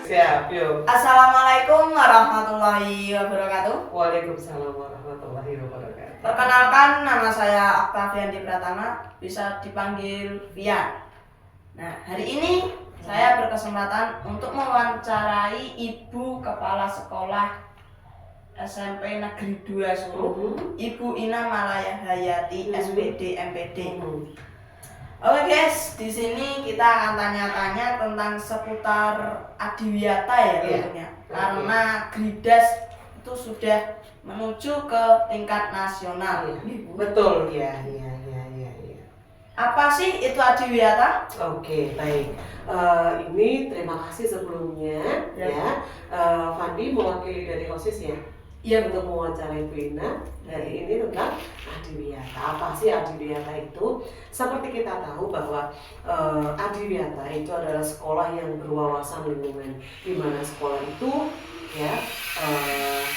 Siap, yuk. Assalamualaikum warahmatullahi wabarakatuh. Waalaikumsalam warahmatullahi wabarakatuh. Perkenalkan, nama saya Octaviandi Pratama, bisa dipanggil Vian. Nah, hari ini saya berkesempatan untuk mewawancarai Ibu Kepala Sekolah SMP Negeri 2 Solo, Ibu Ina Malaya Hayati, SPD MPD. Oke guys, di sini kita akan tanya-tanya tentang seputar adiwiyata ya tentunya. Karena Gridas itu sudah menuju ke tingkat nasional ya. Betul, ya. Apa sih itu adiwiyata? Oke, baik. Ini terima kasih sebelumnya ya. Fandi mewakili dari OSIS ya. Iya, untuk mewawancarai Bu Ina hari ini tentang adiwiyata. Apa sih adiwiyata itu? Seperti kita tahu bahwa adiwiyata itu adalah sekolah yang berwawasan lingkungan, di mana sekolah itu ya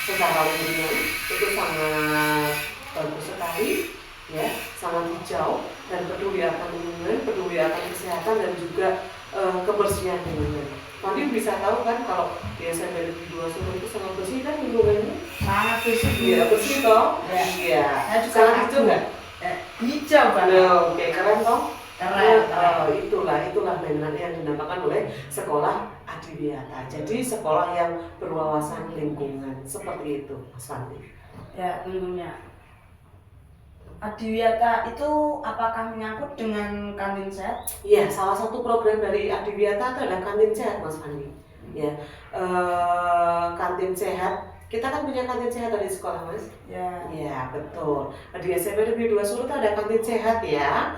secara lingkungan itu sangat bagus sekali ya, sangat hijau dan peduli akan lingkungan, peduli akan kesehatan dan juga kebersihan lingkungan. Fandi bisa tahu kan kalau di SMP Negeri 2 Solo itu sangat bersih kan lingkungannya? Sangat bersih. Iya, bersih toh? Iya. Sangat hijau nggak? Hijau banget. Oke, keren toh? Keren. Itulah mainan yang dinamakan oleh sekolah adiwiyata. Jadi sekolah yang berwawasan lingkungan seperti itu, Mas Fandi. Ya, tentunya. Adiwiyata itu apakah menyangkut dengan kantin sehat? Iya, salah satu program dari adiwiyata itu adalah kantin sehat, Mas Fandi. Ya, kantin sehat. Kita kan punya kantin sehat di sekolah, Mas. Ya. Ya, betul. Di SMP Negeri 2 Solo itu ada kantin sehat ya,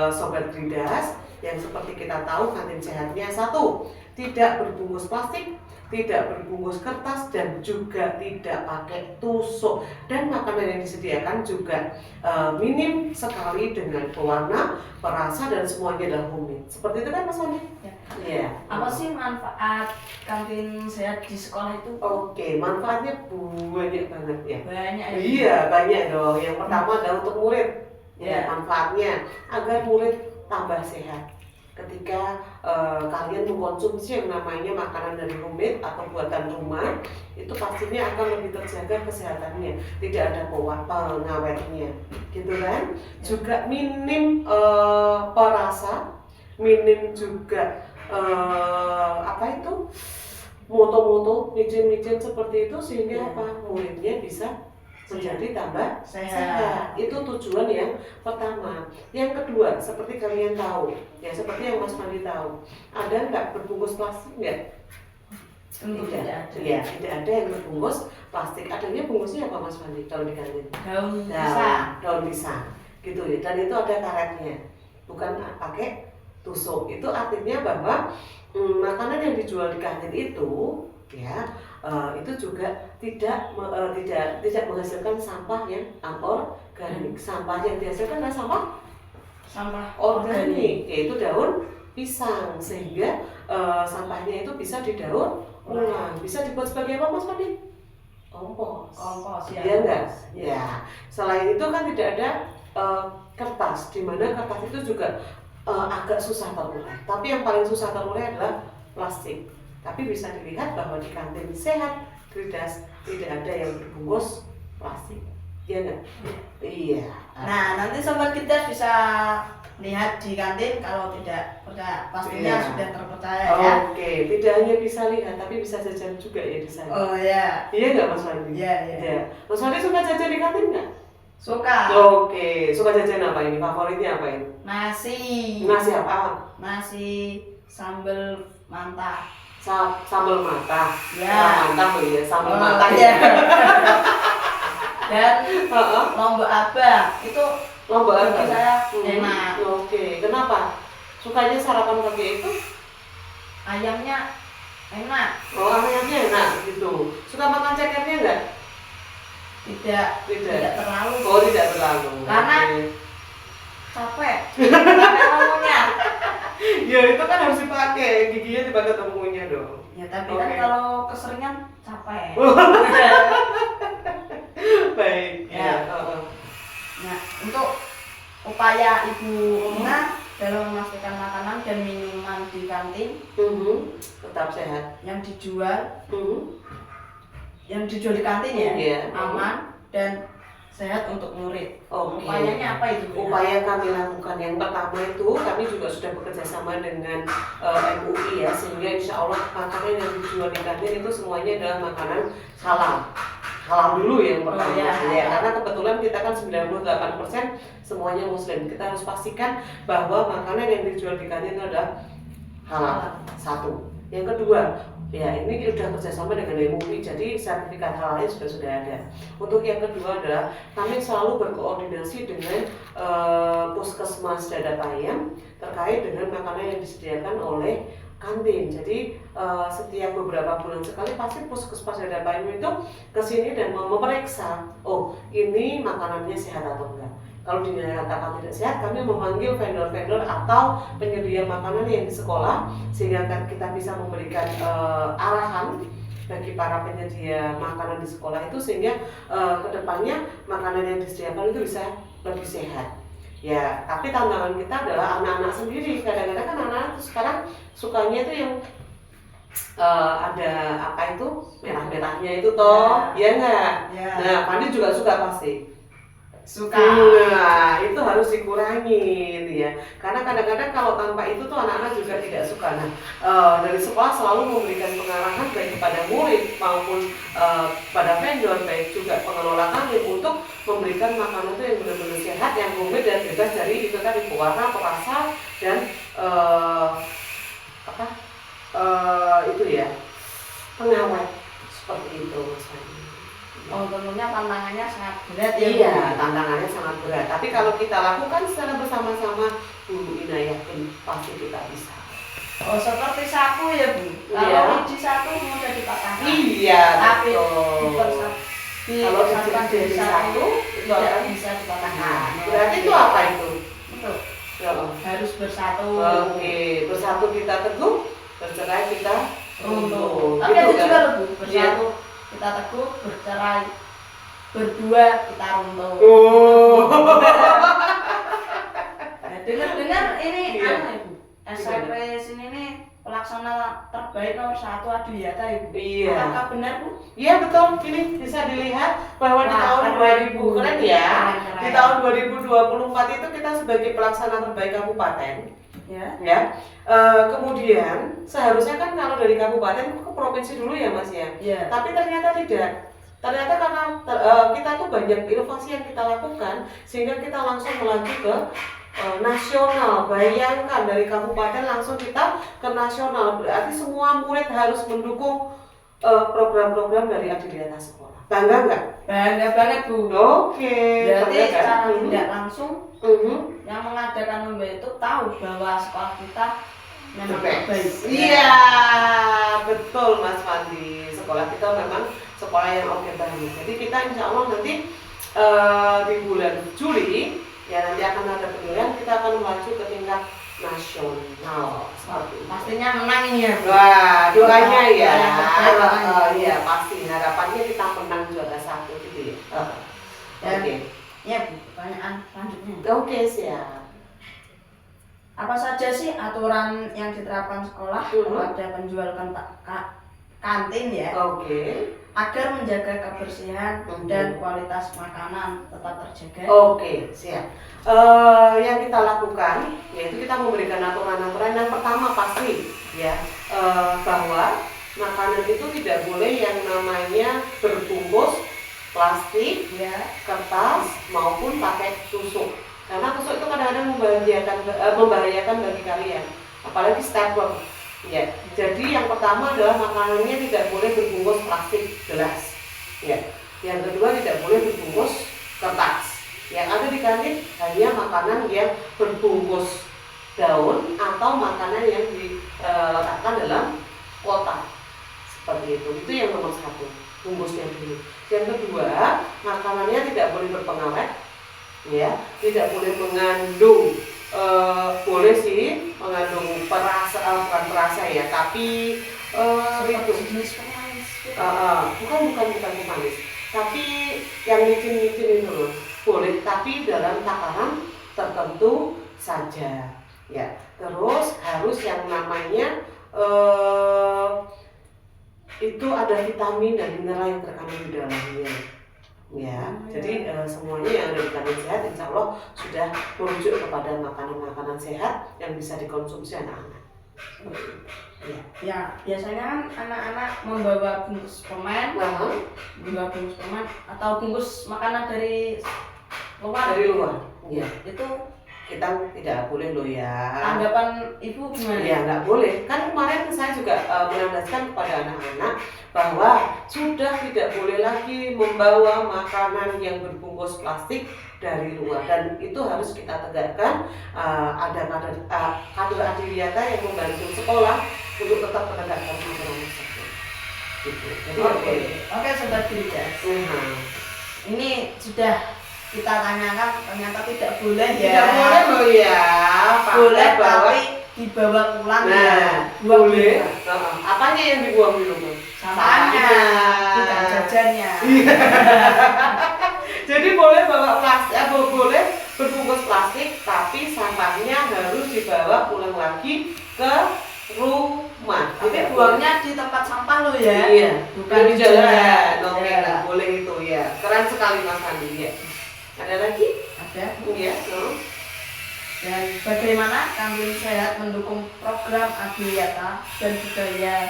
Sobat Gridas. Yang seperti kita tahu kantin sehatnya satu, tidak berbungkus plastik, tidak berbungkus kertas, dan juga tidak pakai tusuk. Dan makanan yang disediakan juga minim sekali dengan pewarna, perasa, dan semuanya adalah homemade. Seperti itu kan Mas Wandi? Ya. Iya. Apa sih manfaat kantin sehat di sekolah itu? Oke, manfaatnya banyak banget ya. Banyak ya. Iya, banyak dong. Yang pertama adalah untuk murid. Ya. Manfaatnya agar murid tambah sehat. Ketika kalian mengkonsumsi yang namanya makanan dari homemade atau buatan rumah, itu pastinya akan lebih terjaga kesehatannya, tidak ada pengawetnya, gitu kan? Juga minim perasa, minim juga moto-moto, micin-micin seperti itu sehingga muridnya bisa menjadi tambah sehat. Itu tujuan yang pertama. Yang kedua, seperti kalian tahu, ya seperti yang Mas Fandi tahu, ada nggak berbungkus plastik nggak? Tidak ada. Ya, tidak ada yang berbungkus plastik. Adanya bungkusnya apa Mas Fandi kalau di kantin? Daun pisang, gitu ya. Dan itu ada karetnya, bukan pakai tusuk. Itu artinya bahwa makanan yang dijual di kantin itu ya itu juga tidak menghasilkan sampah yang anorganik. Sampah yang dihasilkan adalah sampah organik, yaitu daun pisang, sehingga sampahnya itu bisa didaur ulang, bisa dibuat sebagai apa Mas Fandi? Kompos ya. Iya enggak? Ya. Selain itu kan tidak ada kertas, di mana kertas itu juga agak susah terurai. Tapi yang paling susah terurai adalah plastik. Tapi bisa dilihat bahwa di kantin sehat Gridas tidak ada yang berbungkus plastik. Iya enggak? Iya. Nah, nanti sobat kita bisa lihat di kantin. Kalau tidak percaya, pastinya sudah terpercaya ya. Oke, tidak hanya bisa lihat tapi bisa jajan juga ya di sana. Oh ya. Iya enggak Mas Fandi? Iya. Mas Fandi suka jajan di kantin enggak? Suka. Oke, suka jajan apa ini? Favoritnya apa ini? Nasi apa? Nasi sambal mantap. Sambal mata. Ya. Mantap ya, sambal mata ya. ya. Dan lombok abang itu Lombok abang saya enak. Oke, kenapa? Sukanya sarapan pagi itu? Ayamnya enak. Oh, ayamnya enak gitu. Suka makan cekernya enggak? Tidak terlalu. Oh, tidak terlalu. Karena capek ngomongnya. Ya itu kan harus dipakai, giginya dipakai temunya dong. Ya tapi kan kalau keseringan capek. Baik. Ya. Nah, untuk upaya Ibu Ina dalam memastikan makanan dan minuman di kantin tetap sehat. Yang dijual di kantin ya, aman dan sehat untuk murid. Upayanya apa itu? Upaya yang kami lakukan yang pertama itu kami juga sudah bekerja sama dengan MUI ya, sehingga insya Allah makanan yang dijual di kantin itu semuanya adalah makanan halal dulu yang pertama ya, karena kebetulan kita kan 98% semuanya muslim. Kita harus pastikan bahwa makanan yang dijual di kantin itu adalah halal. Satu. Yang kedua, ya ini sudah kerjasama dengan MUI, jadi sertifikat halalnya sudah ada. Untuk yang kedua adalah kami selalu berkoordinasi dengan Puskesmas Dadapayam terkait dengan makanan yang disediakan oleh kantin. Jadi setiap beberapa bulan sekali pasti Puskesmas Dadapayam itu kesini dan memeriksa, oh ini makanannya sehat atau enggak. Kalau dinyatakan tidak sehat, kami memanggil vendor-vendor atau penyedia makanan yang di sekolah, sehingga kita bisa memberikan arahan bagi para penyedia makanan di sekolah itu, sehingga kedepannya makanan yang disediakan itu bisa lebih sehat. Ya, tapi tantangan kita adalah anak-anak sendiri. Kadang-kadang kan anak-anak sekarang sukanya itu yang ada apa itu merah-merahnya itu toh, ya enggak? Ya. Nah, Pandi juga suka pasti. Suka. Nah, itu harus dikurangi ya. Karena kadang-kadang kalau tanpa itu tuh anak-anak juga tidak suka. Nah, dari sekolah selalu memberikan pengarahan baik kepada murid maupun pada vendor, baik juga pengelola kami untuk memberikan makanan itu yang benar-benar sehat, yang gourmet dan bebas dari itu tadi pewarna, perasa dan itu ya pengawet seperti itu Mas Fandi. Tentunya tantangannya sangat berat ya. Iya, tantangannya sangat berat. Tapi kalau kita lakukan secara bersama-sama, Bu Ina yakin pasti kita bisa. Seperti sapu ya Bu. Kalau biji satu mudah dipatahkan. Iya, tapi kalau jadi satu itu akan bisa dipatahkan. Berarti itu apa itu? Betul. Harus bersatu. Oke, bersatu kita teguh, bercerai kita runtuh. Tapi ada juga Bu, bersatu kita teguh, bercerai berdua kita runtuh. Nah, dengar ini Ibu, SMP sini nih pelaksana terbaik nomor 1 Adiyata Ibu. Iya. Apakah benar Bu? Iya betul, ini bisa dilihat bahwa di tahun 2000 keren ya. Di tahun 2024 itu kita sebagai pelaksana terbaik kabupaten. Ya. Kemudian seharusnya kan kalau dari kabupaten ke provinsi dulu ya Mas ya. Tapi ternyata tidak. Ternyata karena kita tuh banyak inovasi yang kita lakukan sehingga kita langsung melaju ke nasional. Bayangkan dari kabupaten langsung kita ke nasional. Berarti semua murid harus mendukung program-program dari Adiyata sekolah. Bangga nggak? Bangga banget Bu. Oke. Berarti secara tidak langsung yang mengadakan lomba itu tahu bahwa sekolah kita memang terbaik. Iya, betul Mas Fandi. Sekolah kita memang sekolah yang oke banget. Jadi kita insya Allah nanti di bulan Juli ya nanti akan ada penilaian, kita akan melaju ke tingkat nasional. Pastinya menang ini ya. Wah, doanya ya. Iya pasti. Harapannya kita menang juara 1 gitu ya. Oke. Ya Bu, pertanyaan selanjutnya. Oke, siap. Apa saja sih aturan yang diterapkan sekolah kepada penjual kantin ya? Oke. Agar menjaga kebersihan dan kualitas makanan tetap terjaga. Oke, siap. Yang kita lakukan yaitu kita memberikan aturan-aturan. Yang pertama pasti ya bahwa makanan itu tidak boleh yang namanya berbungkus plastik, kertas maupun pakai tusuk. Karena tusuk itu kadang-kadang membahayakan bagi kalian, apalagi stapler. Ya, jadi yang pertama adalah makanannya tidak boleh berbungkus plastik gelas. Ya, yang kedua tidak boleh berbungkus kertas. Yang ada di kantin hanya makanan yang berbungkus daun atau makanan yang diletakkan dalam kotak seperti itu. Itu yang nomor 1, bungkusnya dulu. Yang kedua, makanannya tidak boleh berpengawet, ya, tidak boleh mengandung. Boleh sih mengandung bukan perasa ya, tapi itu jenis pemanis. Bukan pemanis, tapi yang licin itu loh. Boleh, tapi dalam takaran tertentu saja. Ya, terus harus yang namanya itu ada vitamin dan mineral yang terkandung di dalamnya. Ya, jadi semuanya yang ada di kandung sehat insya Allah sudah merujuk kepada makanan-makanan sehat yang bisa dikonsumsi anak-anak. Ya, biasanya kan anak-anak membawa bungkus permen, atau bungkus makanan dari luar. Ya. Itu kita tidak boleh loh ya. Tanggapan ibu gimana? Ya nggak boleh. Kan kemarin saya juga menandaskan kepada anak-anak bahwa sudah tidak boleh lagi membawa makanan yang berbungkus plastik dari luar, dan itu harus kita tegakkan. Ada kader adiwiyata yang membantu sekolah untuk tetap menegakkan aturan tersebut. Gitu. Jadi Oke, Sobat Geridas. Ini sudah kita tanyakan, ternyata tidak boleh ya. Tidak boleh loh ya. Boleh tapi dibawa pulang. Nah, boleh. Apanya yang dibuang di rumah? Sampahnya, bukan jajannya. Jadi boleh bawa plastik, boleh berbungkus plastik, tapi sampahnya harus dibawa pulang lagi ke rumah. Tapi buangnya di tempat sampah loh ya. Iya, bukan di jalan. Oke, boleh itu ya. Keren sekali Mas Andi ya. Ada lagi? Ada. Iya. Dan bagaimana Kantin Sehat mendukung program Adiwiyata dan budaya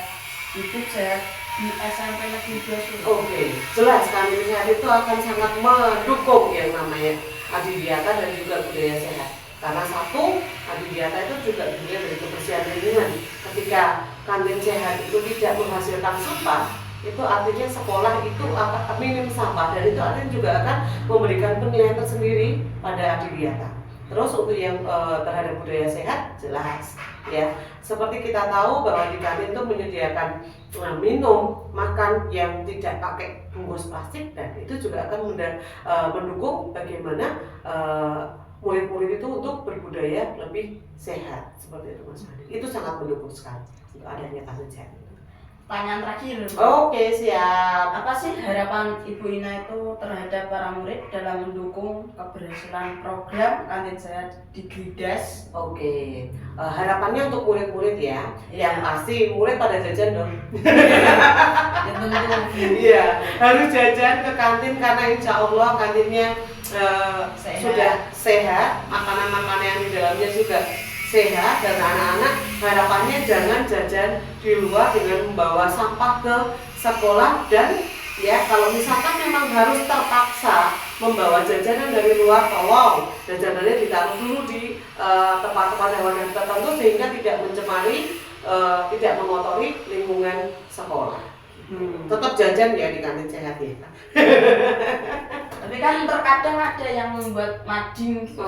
hidup sehat di SMP Negeri 2 Surabaya? Oke, jelas Kantin Sehat itu akan sangat mendukung yang namanya Adiwiyata dan juga budaya sehat. Karena satu, Adiwiyata itu juga dilihat dari kebersihan lingkungan. Ketika Kantin Sehat itu tidak menghasilkan sampah, itu artinya sekolah itu akan minim sampah, dan itu artinya juga akan memberikan penilaian tersendiri pada Adiwiyata. Terus untuk yang terhadap budaya sehat, jelas ya. Seperti kita tahu bahwa di kantin itu menyediakan minum, makan yang tidak pakai bungkus plastik, dan itu juga akan mendukung bagaimana murid-murid itu untuk berbudaya lebih sehat. Seperti itu Mas Adi. Itu sangat mendukung sekali untuk adanya kantin sehat. Pertanyaan terakhir. Oke, siap. Apa sih harapan Ibu Ina itu terhadap para murid dalam mendukung keberhasilan program Kantin Sehat di Geridas? Oke, harapannya untuk murid-murid ya. Yang pasti murid pada jajan dong. Ya tentu. Iya, harus jajan ke kantin karena insya Allah kantinnya sudah sehat, makanan-makanan yang di dalamnya juga sehat, dan anak-anak harapannya jangan jajan di luar dengan membawa sampah ke sekolah. Dan ya kalau misalkan memang harus terpaksa membawa jajanan dari luar, tolong jajanannya ditaruh dulu di tempat-tempat yang wadah tertentu sehingga tidak mencemari, tidak mengotori lingkungan sekolah. Tetap jajan ya di kantin sehat ya. Tapi kan terkadang ada yang membuat mading gitu.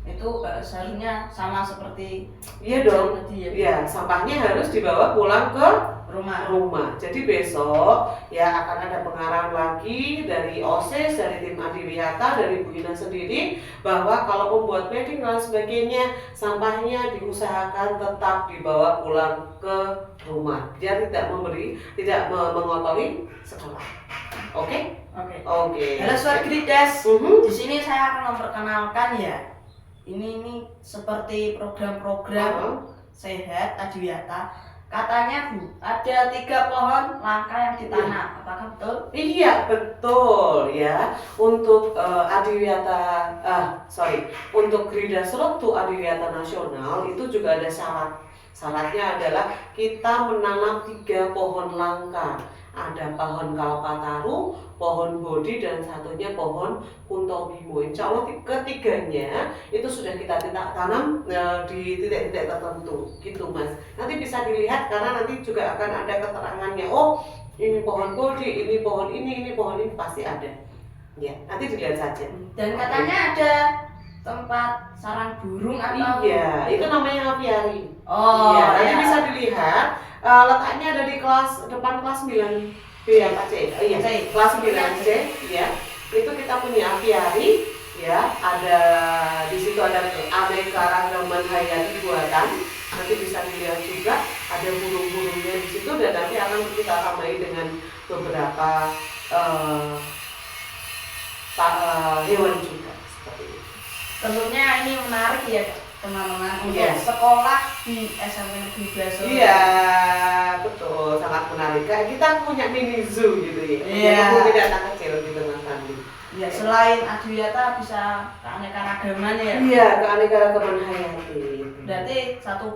Itu seharusnya sama seperti iya dong. tadi ya. Iya, sampahnya harus dibawa pulang ke rumah. Jadi besok ya akan ada pengarahan lagi dari OSIS, dari tim Adiwiyata, dari Bu Ina sendiri, bahwa kalau membuat packing dan sebagainya, sampahnya diusahakan tetap dibawa pulang ke rumah. Dia tidak mengotori sekolah. Oke? Oke. Halo Sobat Geridas. Di sini saya akan memperkenalkan ya. Ini seperti program-program sehat Adiwiyata. Katanya Bu, ada 3 pohon langka yang ditanam. Apakah betul? Iya, betul ya. Untuk untuk Geridas Rotu Adiwiyata Nasional itu juga ada syarat. Syaratnya adalah kita menanam 3 pohon langka. Ada pohon kalpataru, pohon bodi, dan satunya pohon kuntobimo. Insya Allah ketiganya itu sudah kita tanam di titik-titik tertentu gitu Mas. Nanti bisa dilihat karena nanti juga akan ada keterangannya. Oh ini pohon bodi, ini pohon ini pasti ada. Ya nanti dilihat saja. Dan katanya ada tempat sarang burung atau? Iya, itu namanya apiari. Oh iya, nanti ya. bisa dilihat. Letaknya ada di depan kelas 9 B ya Pak C. Iya, kelas 9C ya. Itu kita punya apiari ya. Ada di situ ada aneka ragaman hayati buatan. Nanti bisa dilihat juga ada burung-burungnya di situ, dan nanti akan kita tambahi dengan beberapa hewan juga seperti itu. Tentunya ini menarik ya teman-teman untuk Iya. sekolah di SMP Negeri Blaso. Iya, betul, sangat menarik. Kayak kita punya mini zoo gitu ya. Iya. Punya anak kecil gitu Mas Fadli. Ya, selain adiwiyata bisa keanekaragaman ya. Iya, keanekaragaman hayati. Berarti satu